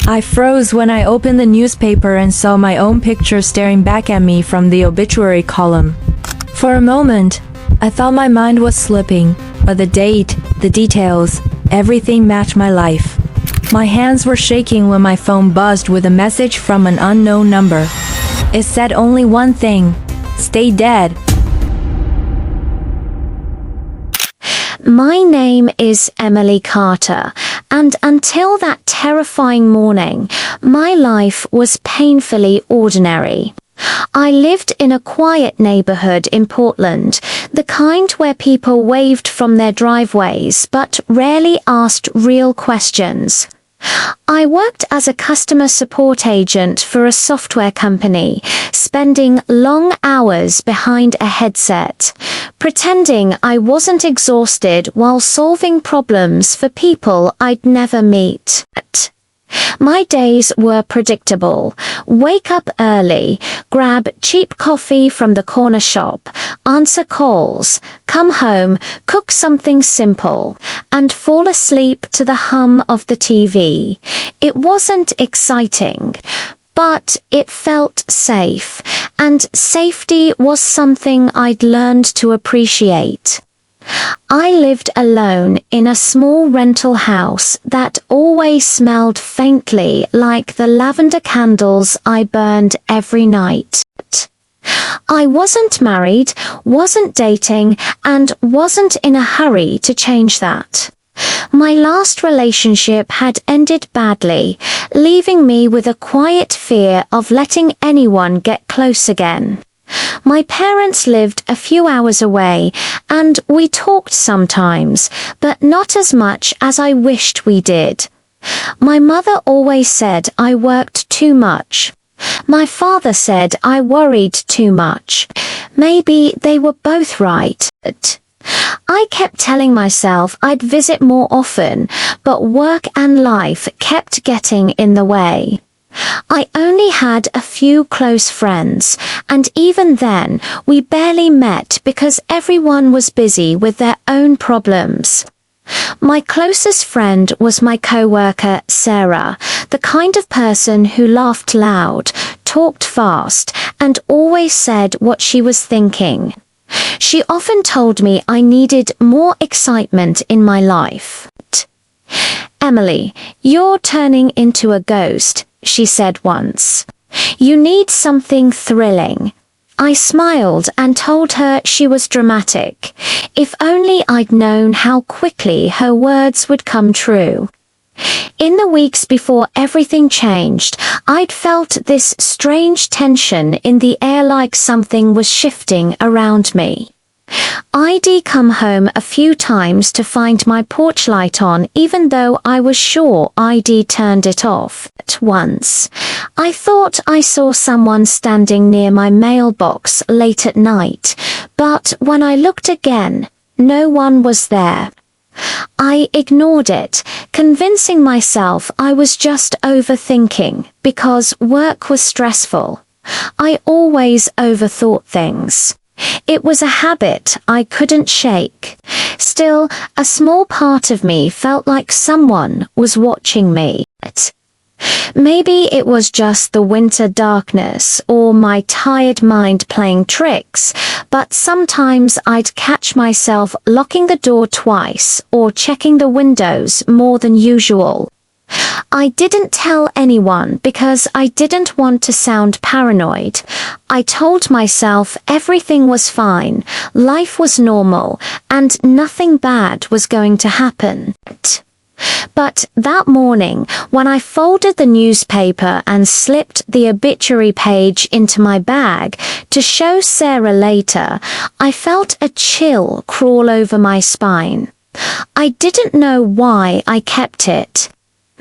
I froze when I opened the newspaper and saw my own picture staring back at me from the obituary column. For a moment, I thought my mind was slipping, but the date, the details, everything matched my life. My hands were shaking when my phone buzzed with a message from an unknown number. It said only one thing: stay dead. My name is Emily Carter, and until that terrifying morning, my life was painfully ordinary. I lived in a quiet neighborhood in Portland, the kind where people waved from their driveways but rarely asked real questions. I worked as a customer support agent for a software company, spending long hours behind a headset, pretending I wasn't exhausted while solving problems for people I'd never meet. My days were predictable. Wake up early, grab cheap coffee from the corner shop, answer calls, come home, cook something simple, and fall asleep to the hum of the TV. It wasn't exciting, but it felt safe, and safety was something I'd learned to appreciate. I lived alone in a small rental house that always smelled faintly like the lavender candles I burned every night. I wasn't married, wasn't dating, and wasn't in a hurry to change that. My last relationship had ended badly, leaving me with a quiet fear of letting anyone get close again. My parents lived a few hours away, and we talked sometimes, but not as much as I wished we did. My mother always said I worked too much. My father said I worried too much. Maybe they were both right. I kept telling myself I'd visit more often, but work and life kept getting in the way. I only had a few close friends, and even then, we barely met because everyone was busy with their own problems. My closest friend was my coworker, Sarah, the kind of person who laughed loud, talked fast, and always said what she was thinking. She often told me I needed more excitement in my life. "Emily, you're turning into a ghost," she said once. "You need something thrilling." I smiled and told her she was dramatic. If only I'd known how quickly her words would come true. In the weeks before everything changed, I'd felt this strange tension in the air, like something was shifting around me. I'd come home a few times to find my porch light on, even though I was sure I'd turned it off. At once, I thought I saw someone standing near my mailbox late at night, but when I looked again, no one was there. I ignored it, convincing myself I was just overthinking because work was stressful. I always overthought things. It was a habit I couldn't shake. Still, a small part of me felt like someone was watching me. Maybe it was just the winter darkness or my tired mind playing tricks, but sometimes I'd catch myself locking the door twice or checking the windows more than usual. I didn't tell anyone because I didn't want to sound paranoid. I told myself everything was fine, life was normal, and nothing bad was going to happen. But that morning, when I folded the newspaper and slipped the obituary page into my bag to show Sarah later, I felt a chill crawl over my spine. I didn't know why I kept it.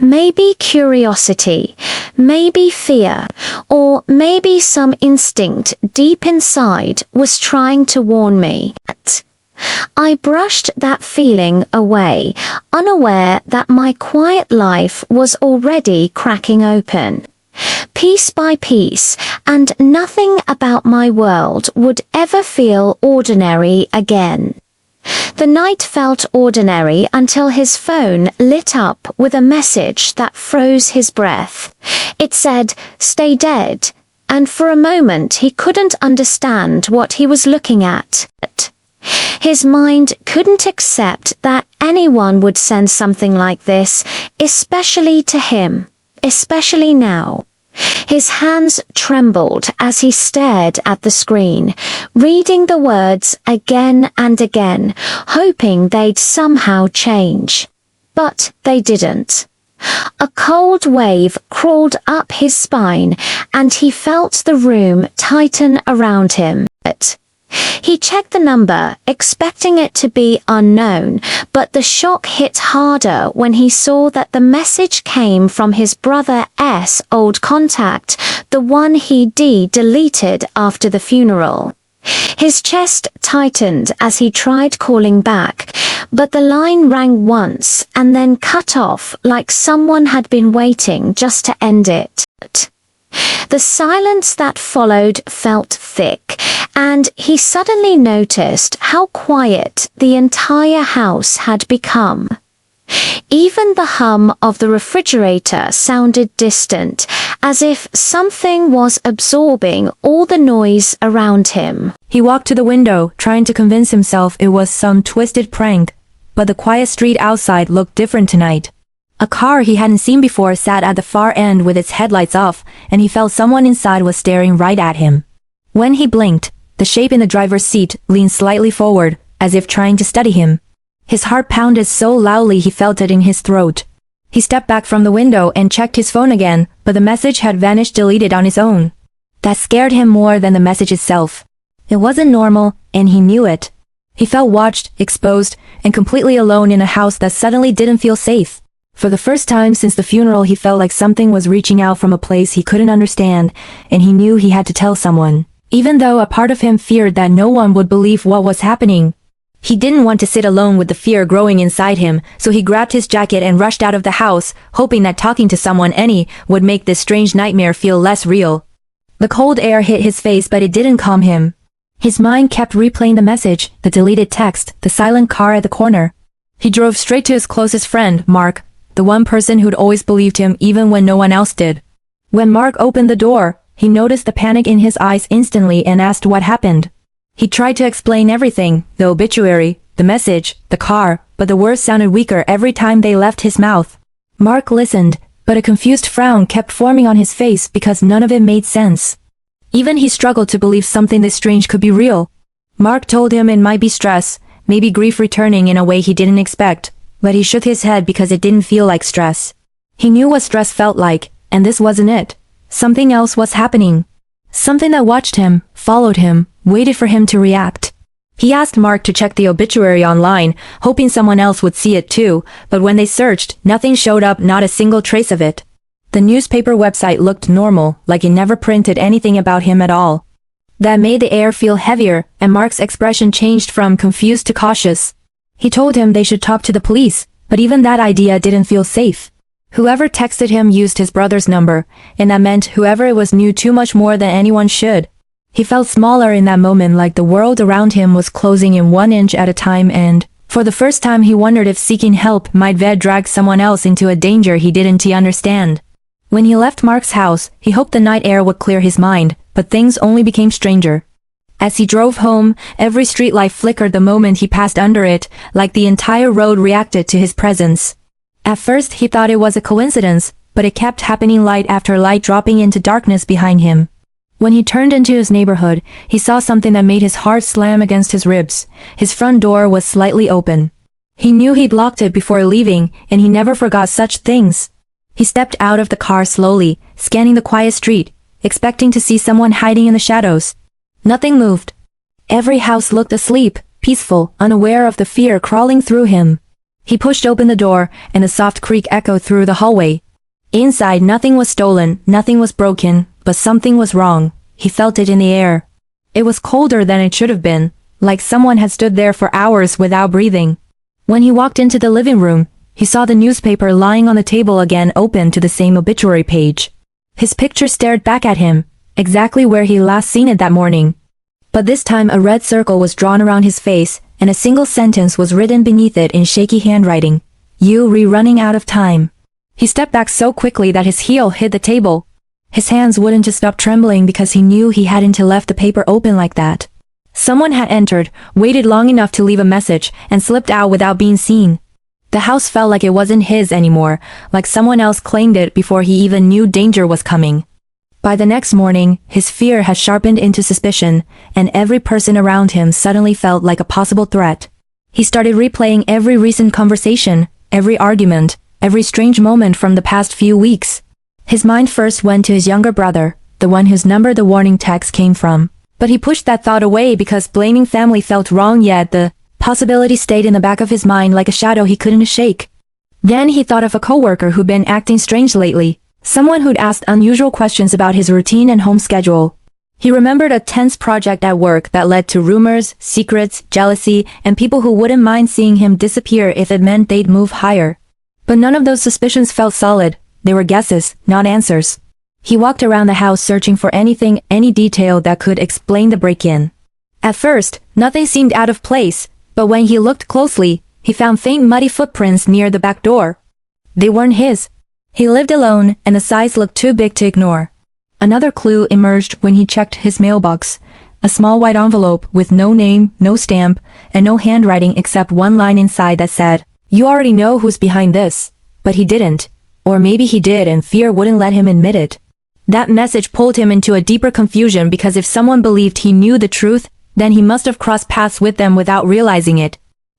Maybe curiosity, maybe fear, or maybe some instinct deep inside was trying to warn me. I brushed that feeling away, unaware that my quiet life was already cracking open, piece by piece, and nothing about my world would ever feel ordinary again. The night felt ordinary until his phone lit up with a message that froze his breath. It said, "Stay dead," and for a moment he couldn't understand what he was looking at. His mind couldn't accept that anyone would send something like this, especially to him, especially now. His hands trembled as he stared at the screen, reading the words again and again, hoping they'd somehow change. But they didn't. A cold wave crawled up his spine, and he felt the room tighten around him. He checked the number, expecting it to be unknown, but the shock hit harder when he saw that the message came from his brother's old contact, the one he'd deleted after the funeral. His chest tightened as he tried calling back, but the line rang once and then cut off like someone had been waiting just to end it. The silence that followed felt thick, and he suddenly noticed how quiet the entire house had become. Even the hum of the refrigerator sounded distant, as if something was absorbing all the noise around him. He walked to the window, trying to convince himself it was some twisted prank, but the quiet street outside looked different tonight. A car he hadn't seen before sat at the far end with its headlights off, and he felt someone inside was staring right at him. When he blinked, the shape in the driver's seat leaned slightly forward, as if trying to study him. His heart pounded so loudly he felt it in his throat. He stepped back from the window and checked his phone again, but the message had vanished deleted on his own. That scared him more than the message itself. It wasn't normal, and he knew it. He felt watched, exposed, and completely alone in a house that suddenly didn't feel safe. For the first time since the funeral, he felt like something was reaching out from a place he couldn't understand, and he knew he had to tell someone. Even though a part of him feared that no one would believe what was happening. He didn't want to sit alone with the fear growing inside him, so he grabbed his jacket and rushed out of the house, hoping that talking to someone would make this strange nightmare feel less real. The cold air hit his face, but it didn't calm him. His mind kept replaying the message, the deleted text, the silent car at the corner. He drove straight to his closest friend, Mark, the one person who'd always believed him even when no one else did. When Mark opened the door, he noticed the panic in his eyes instantly and asked what happened. He tried to explain everything, the obituary, the message, the car, but the words sounded weaker every time they left his mouth. Mark listened, but a confused frown kept forming on his face because none of it made sense. Even he struggled to believe something this strange could be real. Mark told him it might be stress, maybe grief returning in a way he didn't expect, but he shook his head because it didn't feel like stress. He knew what stress felt like, and this wasn't it. Something else was happening. Something that watched him, followed him, waited for him to react. He asked Mark to check the obituary online, hoping someone else would see it too, but when they searched, nothing showed up, not a single trace of it. The newspaper website looked normal, like it never printed anything about him at all. That made the air feel heavier, and Mark's expression changed from confused to cautious. He told him they should talk to the police, but even that idea didn't feel safe. Whoever texted him used his brother's number, and that meant whoever it was knew too much more than anyone should. He felt smaller in that moment, like the world around him was closing in 1 inch at a time, and, for the first time, he wondered if seeking help might drag someone else into a danger he didn't understand. When he left Mark's house, he hoped the night air would clear his mind, but things only became stranger. As he drove home, every streetlight flickered the moment he passed under it, like the entire road reacted to his presence. At first he thought it was a coincidence, but it kept happening, light after light dropping into darkness behind him. When he turned into his neighborhood, he saw something that made his heart slam against his ribs. His front door was slightly open. He knew he'd locked it before leaving, and he never forgot such things. He stepped out of the car slowly, scanning the quiet street, expecting to see someone hiding in the shadows. Nothing moved. Every house looked asleep, peaceful, unaware of the fear crawling through him. He pushed open the door, and a soft creak echoed through the hallway. Inside, nothing was stolen, nothing was broken, but something was wrong. He felt it in the air. It was colder than it should have been, like someone had stood there for hours without breathing. When he walked into the living room, he saw the newspaper lying on the table again, open to the same obituary page. His picture stared back at him, exactly where he last seen it that morning. But this time a red circle was drawn around his face, and a single sentence was written beneath it in shaky handwriting. "You running out of time." He stepped back so quickly that his heel hit the table. His hands wouldn't just stop trembling because he knew he hadn't left the paper open like that. Someone had entered, waited long enough to leave a message, and slipped out without being seen. The house felt like it wasn't his anymore, like someone else claimed it before he even knew danger was coming. By the next morning, his fear had sharpened into suspicion, and every person around him suddenly felt like a possible threat. He started replaying every recent conversation, every argument, every strange moment from the past few weeks. His mind first went to his younger brother, the one whose number the warning text came from. But he pushed that thought away because blaming family felt wrong, yet the possibility stayed in the back of his mind like a shadow he couldn't shake. Then he thought of a coworker who'd been acting strange lately, someone who'd asked unusual questions about his routine and home schedule. He remembered a tense project at work that led to rumors, secrets, jealousy, and people who wouldn't mind seeing him disappear if it meant they'd move higher. But none of those suspicions felt solid. They were guesses, not answers. He walked around the house searching for anything, any detail that could explain the break-in. At first, nothing seemed out of place, but when he looked closely, he found faint muddy footprints near the back door. They weren't his. He lived alone, and the size looked too big to ignore. Another clue emerged when he checked his mailbox. A small white envelope with no name, no stamp, and no handwriting except one line inside that said, "You already know who's behind this." But he didn't. Or maybe he did and fear wouldn't let him admit it. That message pulled him into a deeper confusion because if someone believed he knew the truth, then he must have crossed paths with them without realizing it.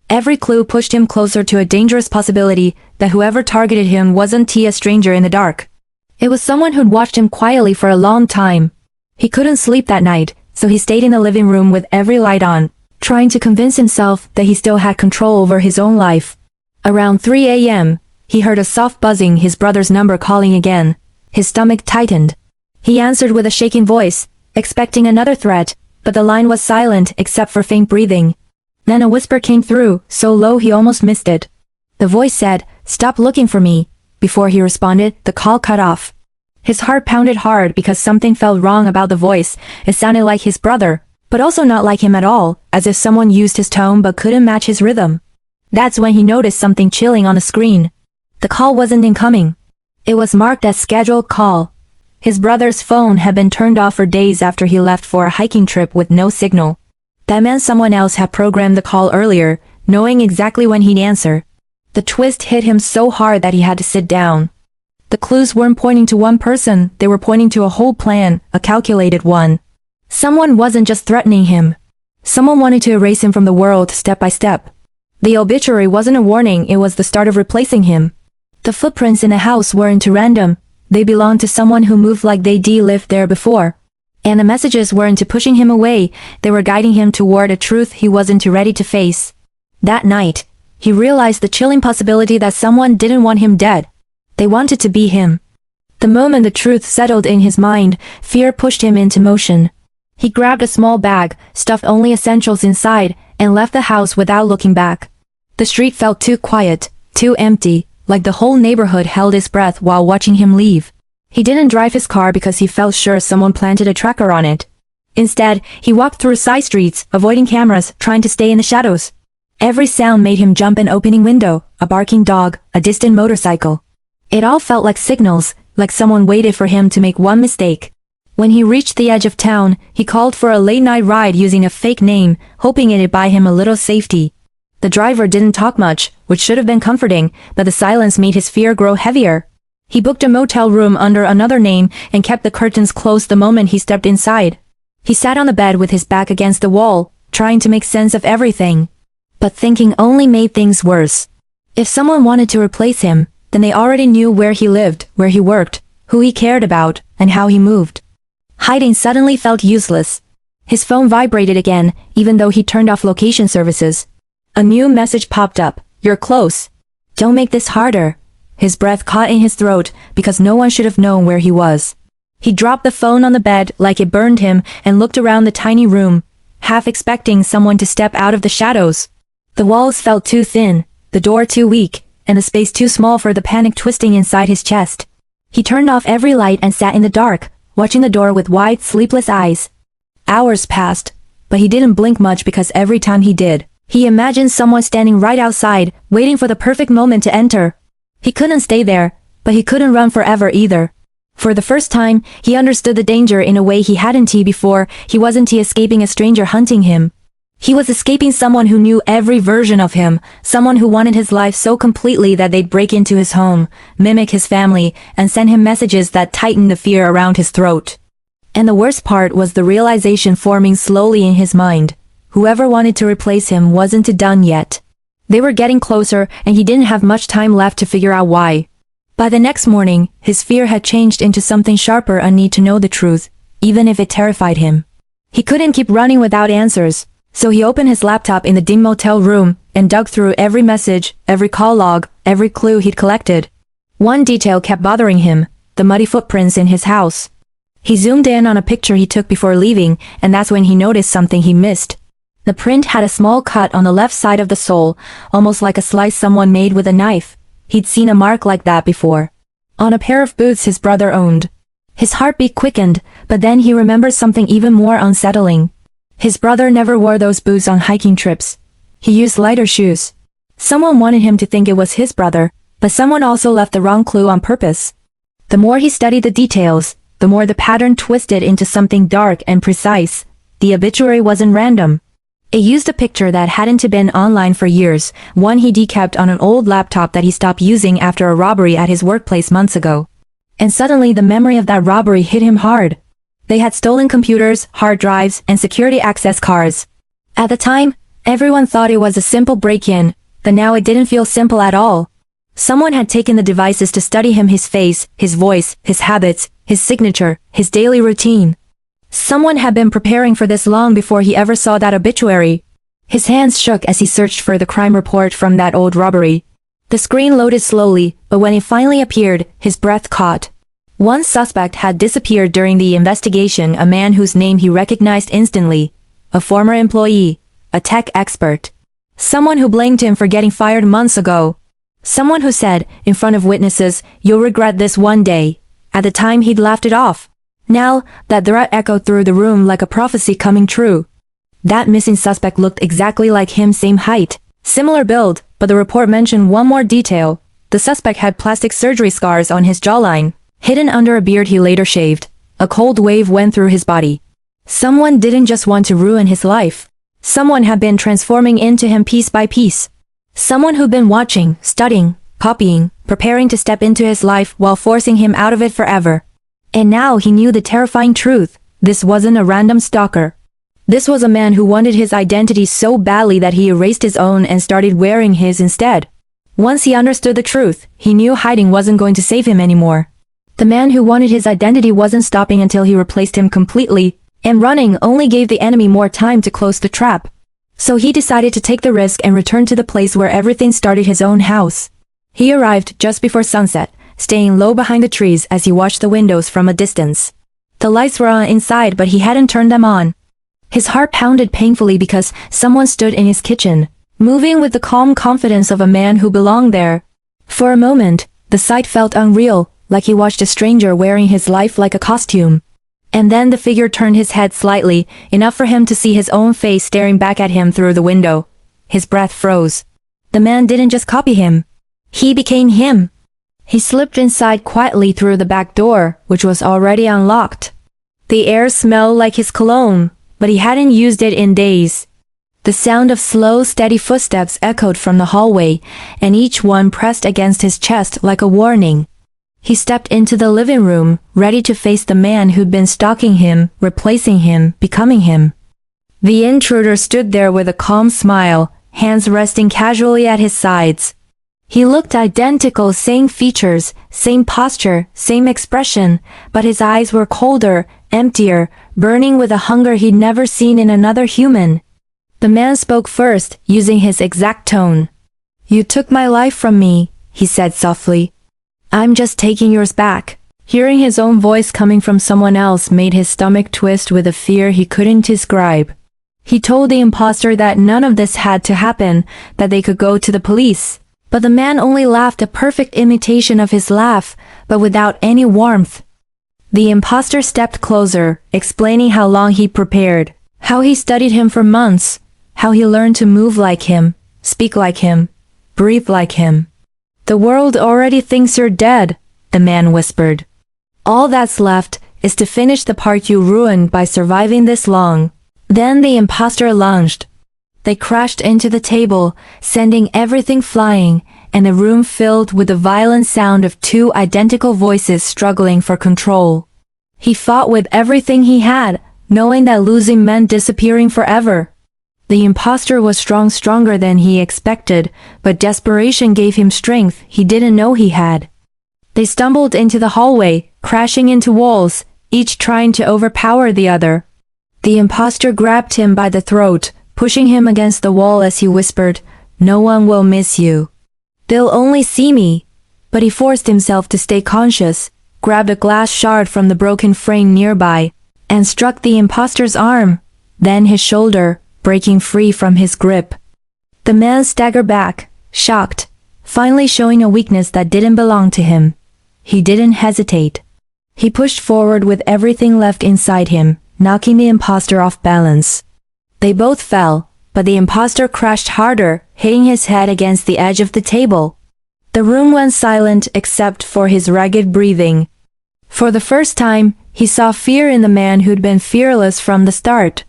Every clue pushed him closer to a dangerous possibility that whoever targeted him wasn't a stranger in the dark. It was someone who'd watched him quietly for a long time. He couldn't sleep that night, so he stayed in the living room with every light on, trying to convince himself that he still had control over his own life. Around 3 a.m., he heard a soft buzzing, his brother's number calling again. His stomach tightened. He answered with a shaking voice, expecting another threat, but the line was silent except for faint breathing. Then a whisper came through, so low he almost missed it. The voice said, "Stop looking for me." Before he responded, the call cut off. His heart pounded hard because something felt wrong about the voice. It sounded like his brother, but also not like him at all, as if someone used his tone but couldn't match his rhythm. That's when he noticed something chilling on the screen. The call wasn't incoming. It was marked as scheduled call. His brother's phone had been turned off for days after he left for a hiking trip with no signal. That meant someone else had programmed the call earlier, knowing exactly when he'd answer. The twist hit him so hard that he had to sit down. The clues weren't pointing to one person, they were pointing to a whole plan, a calculated one. Someone wasn't just threatening him. Someone wanted to erase him from the world step by step. The obituary wasn't a warning, it was the start of replacing him. The footprints in the house weren't random. They belonged to someone who moved like they'd lived there before. And the messages weren't pushing him away, they were guiding him toward a truth he wasn't ready to face. That night, he realized the chilling possibility that someone didn't want him dead. They wanted to be him. The moment the truth settled in his mind, fear pushed him into motion. He grabbed a small bag, stuffed only essentials inside, and left the house without looking back. The street felt too quiet, too empty, like the whole neighborhood held its breath while watching him leave. He didn't drive his car because he felt sure someone planted a tracker on it. Instead, he walked through side streets, avoiding cameras, trying to stay in the shadows. Every sound made him jump an opening window, a barking dog, a distant motorcycle. It all felt like signals, like someone waited for him to make one mistake. When he reached the edge of town, he called for a late-night ride using a fake name, hoping it'd buy him a little safety. The driver didn't talk much, which should have been comforting, but the silence made his fear grow heavier. He booked a motel room under another name and kept the curtains closed the moment he stepped inside. He sat on the bed with his back against the wall, trying to make sense of everything. But thinking only made things worse. If someone wanted to replace him, then they already knew where he lived, where he worked, who he cared about, and how he moved. Hiding suddenly felt useless. His phone vibrated again, even though he turned off location services. A new message popped up. "You're close. Don't make this harder." His breath caught in his throat because no one should have known where he was. He dropped the phone on the bed like it burned him and looked around the tiny room, half expecting someone to step out of the shadows. The walls felt too thin, the door too weak, and the space too small for the panic twisting inside his chest. He turned off every light and sat in the dark, watching the door with wide, sleepless eyes. Hours passed, but he didn't blink much because every time he did, He imagined someone standing right outside, waiting for the perfect moment to enter. He couldn't stay there, but he couldn't run forever either. For the first time, he understood the danger in a way he hadn't before. He wasn't escaping a stranger hunting him. He was escaping someone who knew every version of him, someone who wanted his life so completely that they'd break into his home, mimic his family, and send him messages that tightened the fear around his throat. And the worst part was the realization forming slowly in his mind. Whoever wanted to replace him wasn't done yet. They were getting closer, and he didn't have much time left to figure out why. By the next morning, his fear had changed into something sharper, a need to know the truth, even if it terrified him. He couldn't keep running without answers. So he opened his laptop in the dim motel room and dug through every message, every call log, every clue he'd collected. One detail kept bothering him, the muddy footprints in his house. He zoomed in on a picture he took before leaving, and that's when he noticed something he missed. The print had a small cut on the left side of the sole, almost like a slice someone made with a knife. He'd seen a mark like that before. On a pair of boots his brother owned. His heartbeat quickened, but then he remembered something even more unsettling. His brother never wore those boots on hiking trips. He used lighter shoes. Someone wanted him to think it was his brother, but someone also left the wrong clue on purpose. The more he studied the details, the more the pattern twisted into something dark and precise. The obituary wasn't random. It used a picture that hadn't been online for years, one he decapped on an old laptop that he stopped using after a robbery at his workplace months ago. And suddenly the memory of that robbery hit him hard. They had stolen computers, hard drives, and security access cards. At the time, everyone thought it was a simple break-in, but now it didn't feel simple at all. Someone had taken the devices to study him, his face, his voice, his habits, his signature, his daily routine. Someone had been preparing for this long before he ever saw that obituary. His hands shook as he searched for the crime report from that old robbery. The screen loaded slowly, but when it finally appeared, his breath caught. One suspect had disappeared during the investigation, a man whose name he recognized instantly. A former employee, a tech expert. Someone who blamed him for getting fired months ago. Someone who said, in front of witnesses, "You'll regret this one day." At the time he'd laughed it off. Now, that threat echoed through the room like a prophecy coming true. That missing suspect looked exactly like him, same height, similar build, but the report mentioned one more detail. The suspect had plastic surgery scars on his jawline, hidden under a beard he later shaved. A cold wave went through his body. Someone didn't just want to ruin his life. Someone had been transforming into him piece by piece. Someone who'd been watching, studying, copying, preparing to step into his life while forcing him out of it forever. And now he knew the terrifying truth. This wasn't a random stalker. This was a man who wanted his identity so badly that he erased his own and started wearing his instead. Once he understood the truth, he knew hiding wasn't going to save him anymore. The man who wanted his identity wasn't stopping until he replaced him completely, and running only gave the enemy more time to close the trap. So he decided to take the risk and return to the place where everything started, his own house. He arrived just before sunset, staying low behind the trees as he watched the windows from a distance. The lights were on inside, but he hadn't turned them on. His heart pounded painfully because someone stood in his kitchen, moving with the calm confidence of a man who belonged there. For a moment, the sight felt unreal, like he watched a stranger wearing his life like a costume. And then the figure turned his head slightly, enough for him to see his own face staring back at him through the window. His breath froze. The man didn't just copy him. He became him. He slipped inside quietly through the back door, which was already unlocked. The air smelled like his cologne, but he hadn't used it in days. The sound of slow, steady footsteps echoed from the hallway, and each one pressed against his chest like a warning. He stepped into the living room, ready to face the man who'd been stalking him, replacing him, becoming him. The intruder stood there with a calm smile, hands resting casually at his sides. He looked identical, same features, same posture, same expression, but his eyes were colder, emptier, burning with a hunger he'd never seen in another human. The man spoke first, using his exact tone. "You took my life from me," he said softly. "I'm just taking yours back." Hearing his own voice coming from someone else made his stomach twist with a fear he couldn't describe. He told the imposter that none of this had to happen, that they could go to the police. But the man only laughed, a perfect imitation of his laugh, but without any warmth. The imposter stepped closer, explaining how long he prepared, how he studied him for months, how he learned to move like him, speak like him, breathe like him. The world already thinks you're dead, the man whispered. All that's left is to finish the part you ruined by surviving this long. Then the imposter lunged. They crashed into the table, sending everything flying, and the room filled with the violent sound of two identical voices struggling for control. He fought with everything he had, knowing that losing meant disappearing forever. The imposter was stronger than he expected, but desperation gave him strength he didn't know he had. They stumbled into the hallway, crashing into walls, each trying to overpower the other. The imposter grabbed him by the throat, pushing him against the wall as he whispered, "No one will miss you. They'll only see me." But he forced himself to stay conscious, grabbed a glass shard from the broken frame nearby, and struck the imposter's arm, then his shoulder, breaking free from his grip. The man staggered back, shocked, finally showing a weakness that didn't belong to him. He didn't hesitate. He pushed forward with everything left inside him, knocking the imposter off balance. They both fell, but the imposter crashed harder, hitting his head against the edge of the table. The room went silent except for his ragged breathing. For the first time, he saw fear in the man who'd been fearless from the start.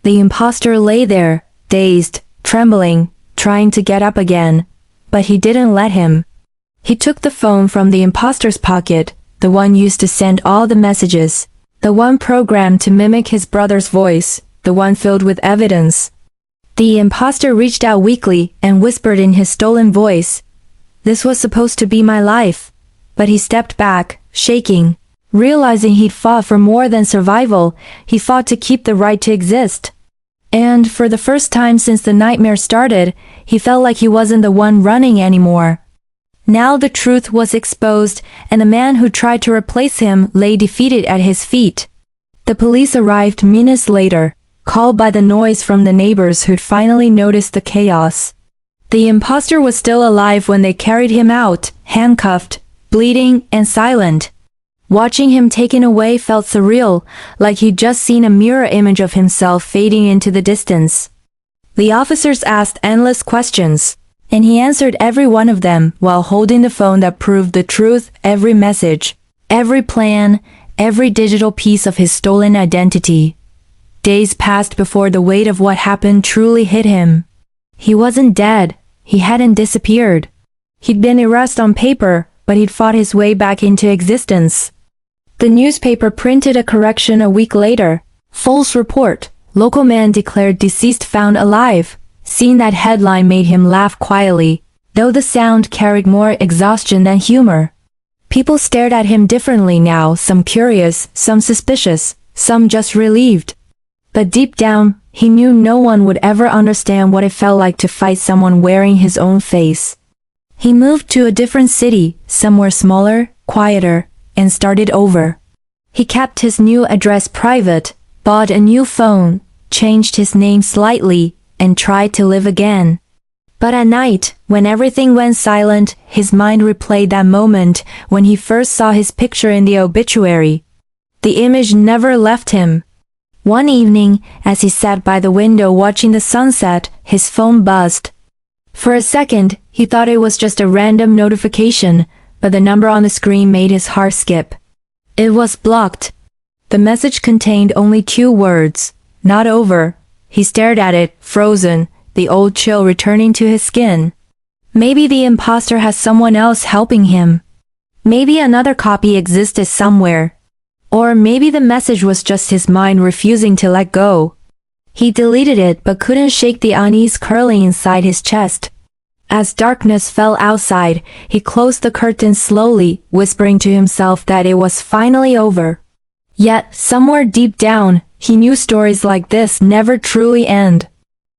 The imposter lay there, dazed, trembling, trying to get up again, but he didn't let him. He took the phone from the imposter's pocket, the one used to send all the messages, the one programmed to mimic his brother's voice, the one filled with evidence. The imposter reached out weakly and whispered in his stolen voice, "This was supposed to be my life." But he stepped back, shaking. Realizing he'd fought for more than survival, he fought to keep the right to exist. And for the first time since the nightmare started, he felt like he wasn't the one running anymore. Now the truth was exposed, and the man who tried to replace him lay defeated at his feet. The police arrived minutes later, called by the noise from the neighbors who'd finally noticed the chaos. The imposter was still alive when they carried him out, handcuffed, bleeding, and silent. Watching him taken away felt surreal, like he'd just seen a mirror image of himself fading into the distance. The officers asked endless questions, and he answered every one of them while holding the phone that proved the truth, every message, every plan, every digital piece of his stolen identity. Days passed before the weight of what happened truly hit him. He wasn't dead, he hadn't disappeared. He'd been erased on paper, but he'd fought his way back into existence. The newspaper printed a correction a week later. False report. Local man declared deceased found alive. Seeing that headline made him laugh quietly, though the sound carried more exhaustion than humor. People stared at him differently now, some curious, some suspicious, some just relieved. But deep down, he knew no one would ever understand what it felt like to fight someone wearing his own face. He moved to a different city, somewhere smaller, quieter, and started over. He kept his new address private, bought a new phone, changed his name slightly, and tried to live again. But at night, when everything went silent, his mind replayed that moment when he first saw his picture in the obituary. The image never left him. One evening, as he sat by the window watching the sunset, his phone buzzed. For a second, he thought it was just a random notification, but the number on the screen made his heart skip. It was blocked. The message contained only 2 words, "Not over." He stared at it, frozen, the old chill returning to his skin. Maybe the imposter has someone else helping him. Maybe another copy existed somewhere. Or maybe the message was just his mind refusing to let go. He deleted it but couldn't shake the unease curling inside his chest. As darkness fell outside, he closed the curtains slowly, whispering to himself that it was finally over. Yet, somewhere deep down, he knew stories like this never truly end.